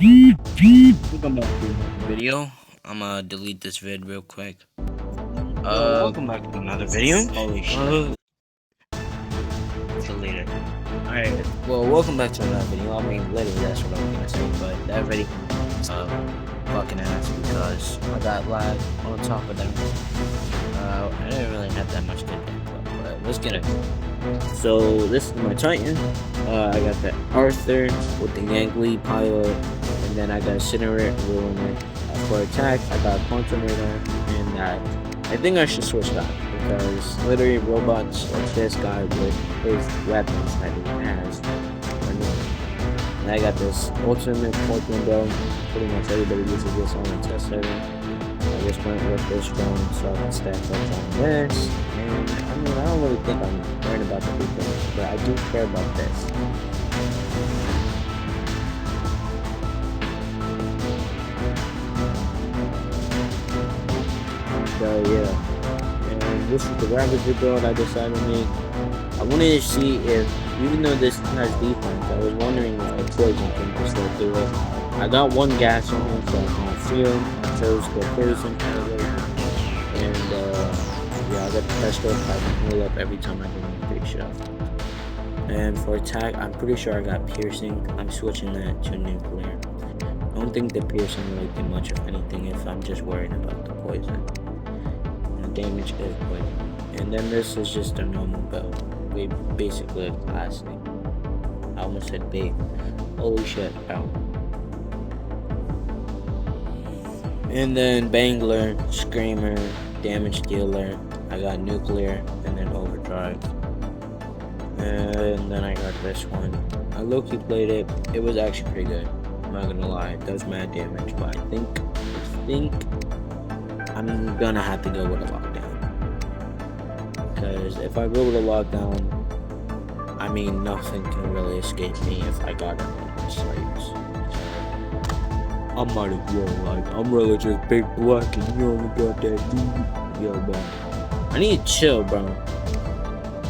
Welcome back to another video. I'm gonna delete this vid real quick. Welcome back to another video. Holy shit. Delete it. Alright. Well, welcome back to another video. I mean, literally, that's what I was gonna say, but that video fucking ass because I got lag on top of that. I didn't really have that much good gameplay, but let's get it. So, this is my Titan. I got the Arthur with the Yang pilot, and then I got Incinerate ruling it. For attack, I got Quantum Radar, and that. I think I should switch that because literally robots like this guy with his weapons that he has. And I got this ultimate Fortune Dome. Pretty much everybody uses this on the test server. I just went with this drone so I can stack up on this. And I mean, I don't really think I'm worried about the big things, but I do care about this. So yeah, and this is the Ravager build I decided to make. I wanted to see if, even though this has defense, I was wondering if poison can just go through it. I got one gas on him, so I can feel. I chose the poison and yeah, I got the pesto if I can heal up every time I do a big shot. And for attack, I'm pretty sure I got piercing. I'm switching that to nuclear. I don't think the piercing really did much of anything if I'm just worried about the poison. Damage is poison. And then this is just a normal build. We basically a classic. I almost said big. Holy shit, ow. And then Bangler, Screamer, Damage Dealer. I got Nuclear and then Overdrive. And then I got this one. I low-key played it. It was actually pretty good. I'm not gonna lie, it does mad damage, but I think I'm gonna have to go with a lockdown. Because if I go with a lockdown, I mean, nothing can really escape me if I got it on the slaves. I'm not as well, like, I'm really just big black and you only got that dude. Yo, bro. I need to chill, bro. I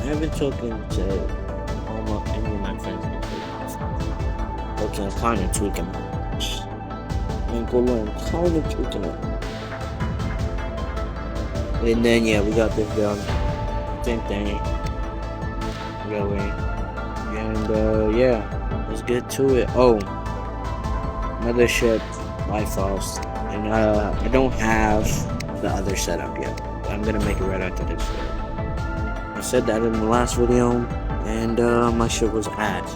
haven't talking to any of my friends before. Okay, I'm kind of tweaking. I ain't gonna lie, I'm kind of tweaking it. And then yeah, we got this down. Same thing. Really. And yeah, let's get to it. Oh, Mothership Bifrost. And I don't have the other setup yet. I'm gonna make it right after this video. I said that in the last video, and my shit was ads.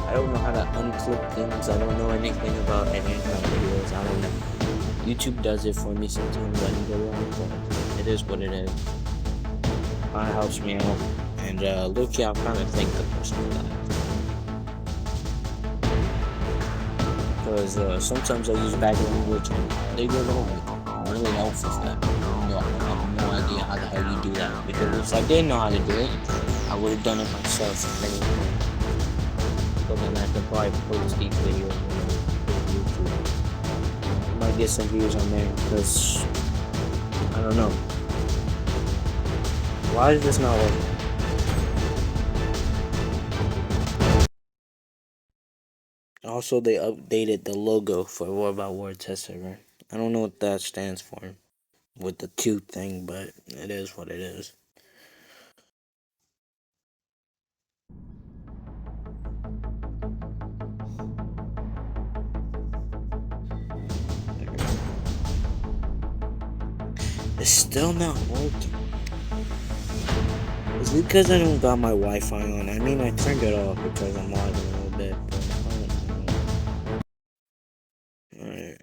I don't know how to unclip things. I don't know anything about any of my videos. I don't know. YouTube does it for me sometimes. I can go wrong, but it is what it is. It helps me out, and look, I'm kind of thank the person for that. Because sometimes I use bad language and they go wrong. I'm really helpful for that. I have no idea how the hell you do that. Because if I didn't know how to do it, I would have done it myself. Anyway. So then I could probably post these videos on YouTube. I might get some views on there because I don't know. Why is this not working? Also, they updated the logo for War About War test server. I don't know what that stands for with the Q thing, but it is what it is. It's still not working. Is it because I don't got my Wi-Fi on? I mean, I turned it off because I'm lagging a little bit. Alright.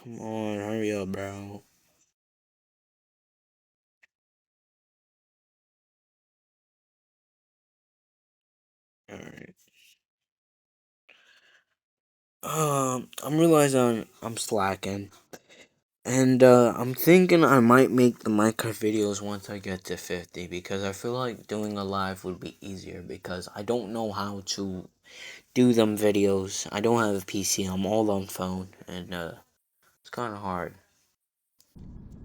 Come on, hurry up, bro. Alright. I'm realizing I'm slacking. And I'm thinking I might make the Minecraft videos once I get to 50 because I feel like doing a live would be easier because I don't know how to do them videos. I don't have a PC, I'm all on phone, and it's kind of hard.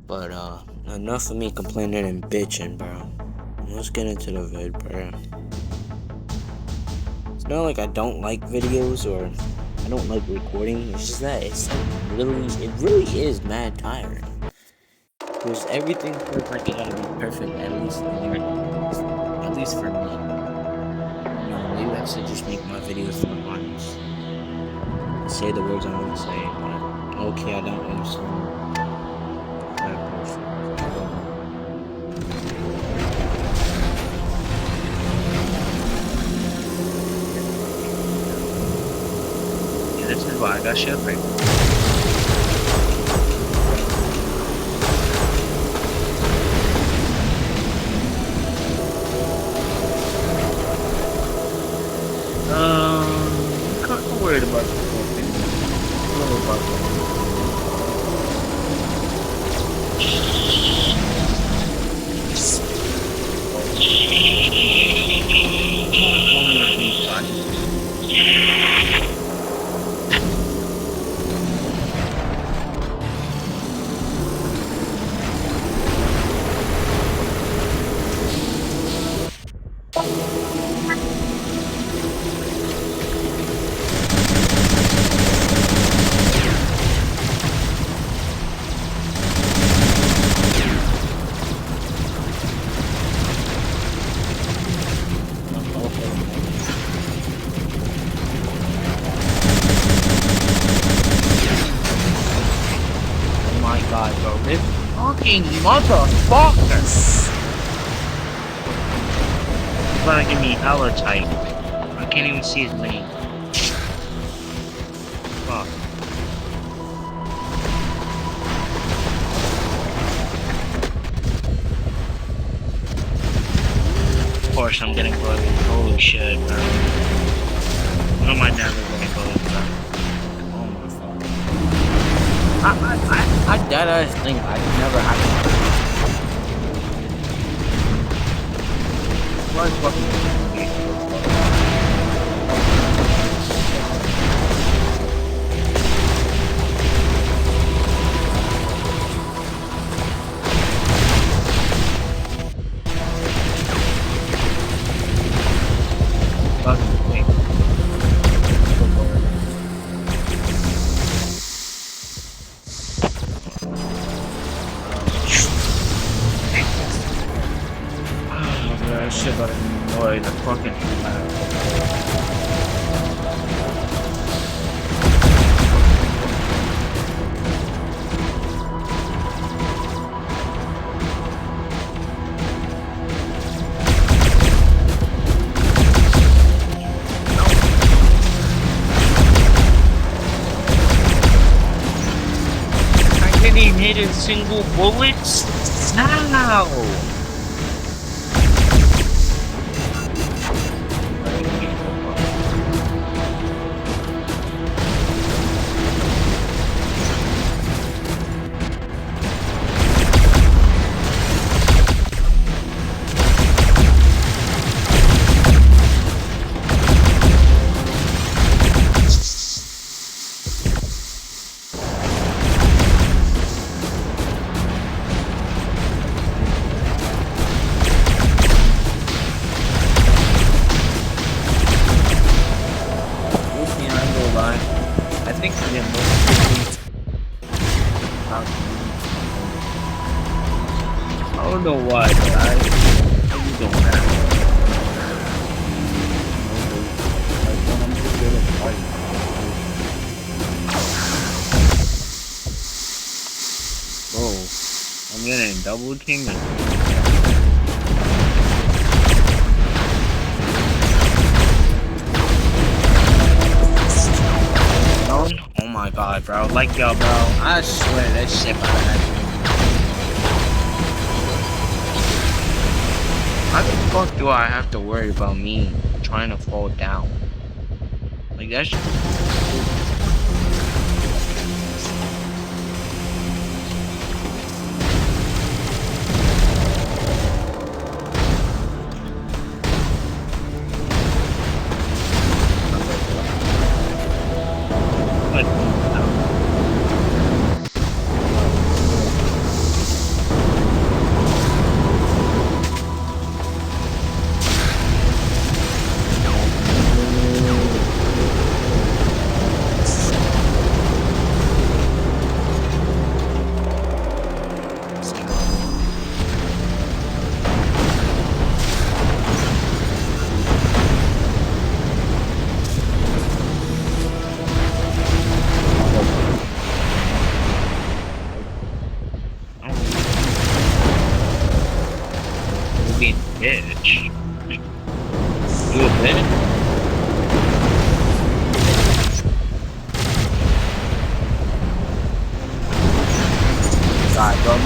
But enough of me complaining and bitching, bro. Let's get into the vid, bro. It's not like I don't like videos or I don't like recording. It's just that it's like it really is mad tiring. Because everything feels like it gotta be perfect, at least for me. You know, maybe I should just make my videos more honest. Say the words I want to say, but okay, I don't understand that person. I don't know. Yeah, this is why I got shit right. Kind of worried about the whole thing. A little about that. God, bro, this fucking motherfucker! He's about to give me hella tight. I can't even see his name. Fuck. Of course, I'm getting bugged. Holy shit, bro. One of my never getting bugged, bro. I dead ass think I never had it. Why fucking shit about to annoy the fucking I didn't even hit a single bullet? How? I think we get I don't know why, but I really don't have it. I'm just gonna fight. Oh, I'm getting double teamed. Oh my god, bro. Like, yo, bro. I swear that shit about that. How the fuck do I have to worry about me trying to fall down? Like, that's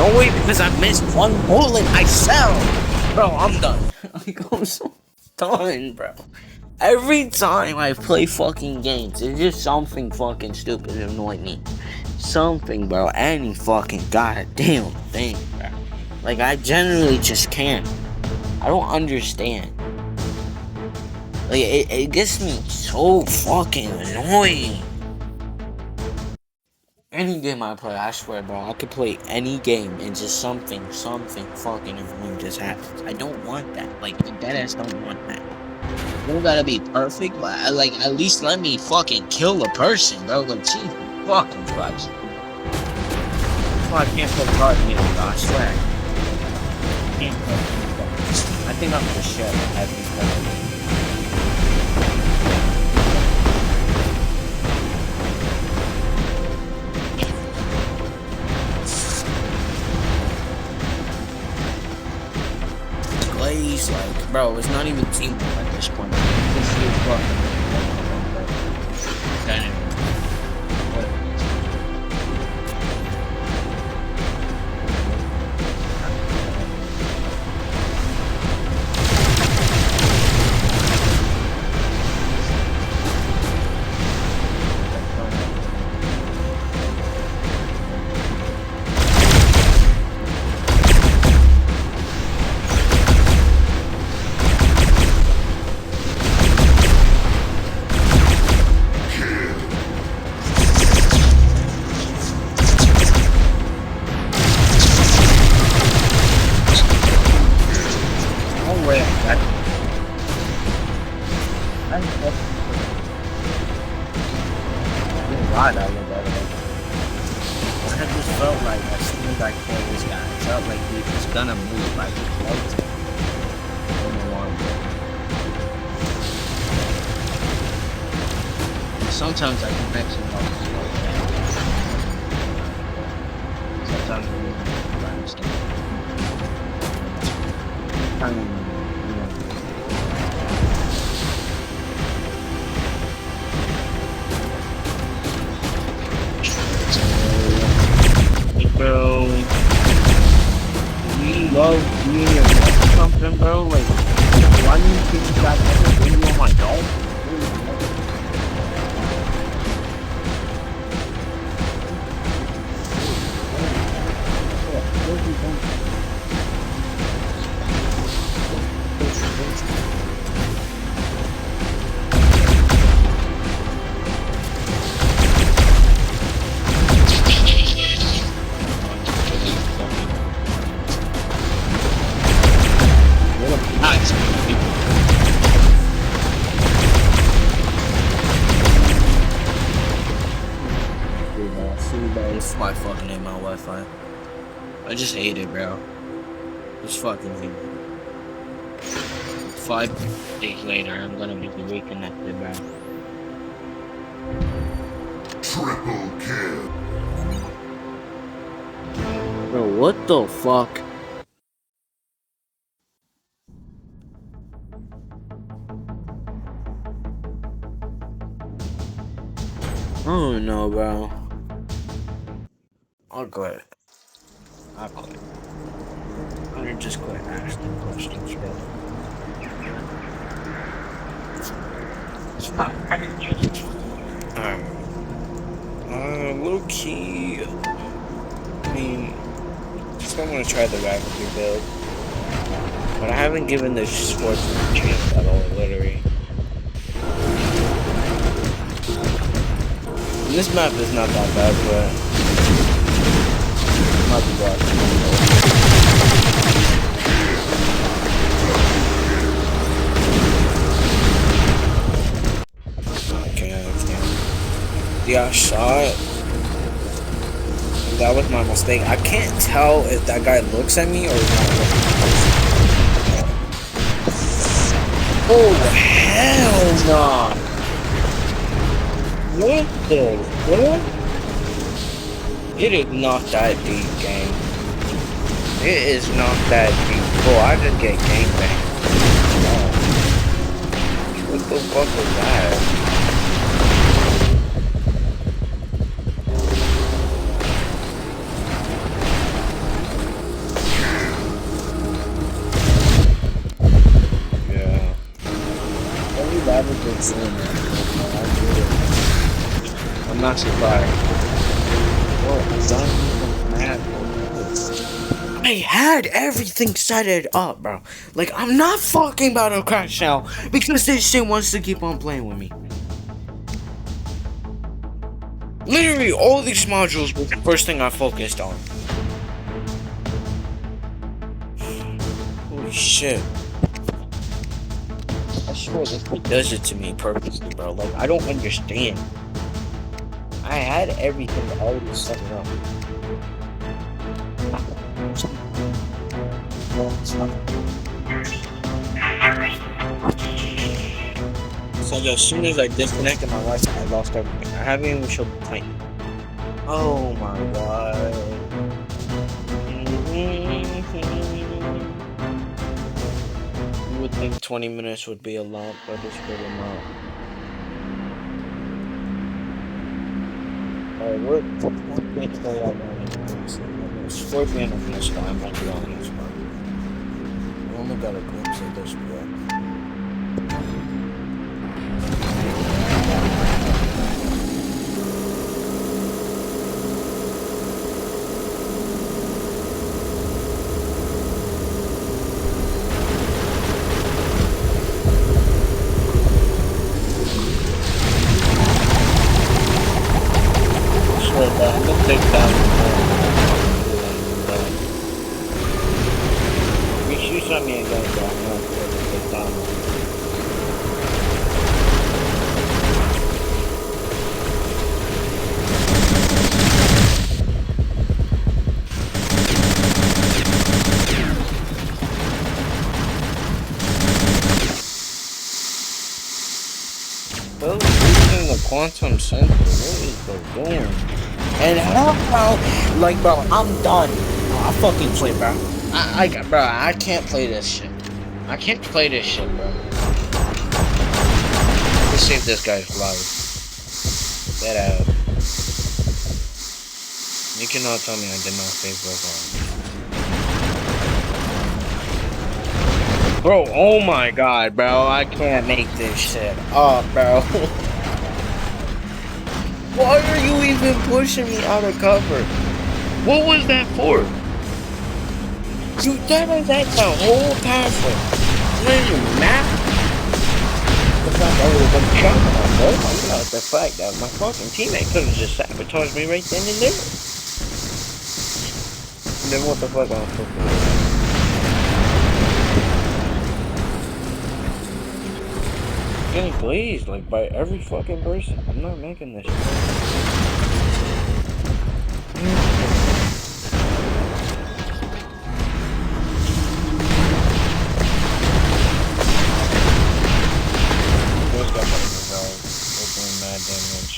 annoyed because I missed one bullet myself. Bro, I'm done. Like, I'm so done, bro. Every time I play fucking games, it's just something fucking stupid to annoy me. Something, bro. Any fucking goddamn thing, bro. Like, I generally just can't. I don't understand. Like, it gets me so fucking annoying. Any game I play, I swear, bro, I could play any game and just something fucking annoying just happens. I don't want that. Like, deadass don't want that. You don't gotta be perfect, but like, at least let me fucking kill a person, bro. Like, Jesus fucking Christ. That's why I can't play card games, bro. I swear. I can't play. I think I'm the shit at these cards. Glaze, like, bro, it's not even teamwork at this point. This is fucking. I just felt like as soon as I killed this guy, I felt like he was gonna move. I just loved it. I don't know why. Sometimes I can actually love it. Sometimes I really understand. Bro, we love being or something, bro. Like, why do you think you got every video on my dog? It's my fucking name on Wi-Fi. I just hate it, bro. Just fucking hate it. 5 days later, I'm gonna be reconnected, bro. Triple kill. Bro, what the fuck? Oh no, bro. I'll quit. I'll quit. I'll just quit asking questions, bro. Low key. I mean, just don't want to try the rivalry build. But I haven't given the sportsman a chance at all, literally. And this map is not that bad, but might be bad. Okay, I understand. Yeah, I saw it. That was my mistake. I can't tell if that guy looks at me or is not looking. Oh, hell no! What the fuck? It is not that deep, gang. It is not that deep. Bro, I just get gangbanged. What the fuck was that? not surprised. I had everything set it up, bro. Like, I'm not fucking about to crash out because this shit wants to keep on playing with me. Literally, all these modules were the first thing I focused on. Holy shit. I swear this shit does it to me purposely, bro. Like, I don't understand. I had everything already set it up. So as soon as I disconnected my Wi-Fi, I lost everything. I haven't even showed the time. Oh my god. You would think 20 minutes would be a lot, but it's really not. What makes me out Scorpion of this guy might be on this one. I only got a glimpse of this bro. I'm gonna take down you shoot something and go down. I'm gonna take down. Well, using the quantum center, what is the doing? And how, like, bro, I'm done. I fucking play, bro. Bro, I can't play this shit. I can't play this shit, bro. Let's save this guy's life. Get out. You cannot tell me I did not save those lives. Bro, oh my god, bro. I can't make this shit up, bro. Why are you even pushing me out of cover? What was that for? You that's the whole pathway. What you map? The fact I would have been shot on, bro. The fact that my fucking teammate could have just sabotaged me right then and there. And then what the fuck I'm supposed to do? Getting glazed like by every fucking person. I'm not making this shit. Those guys are doing mad damage.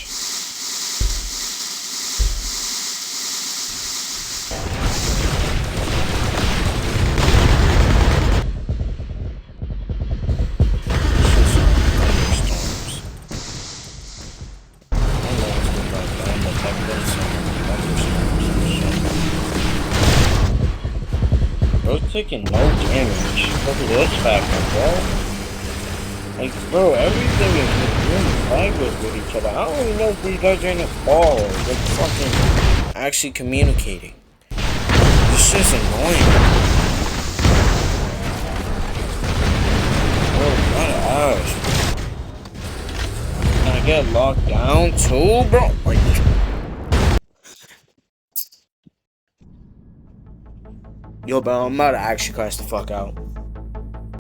Bro's taking no damage. Look at this factor, bro. Like, bro, everything is just really language with each other. I don't even know if these guys are in a ball. They're fucking actually communicating. This shit's annoying. Bro, not ass. Can I get locked down too, bro? Like, yo, bro, I'm about to actually crash the fuck out.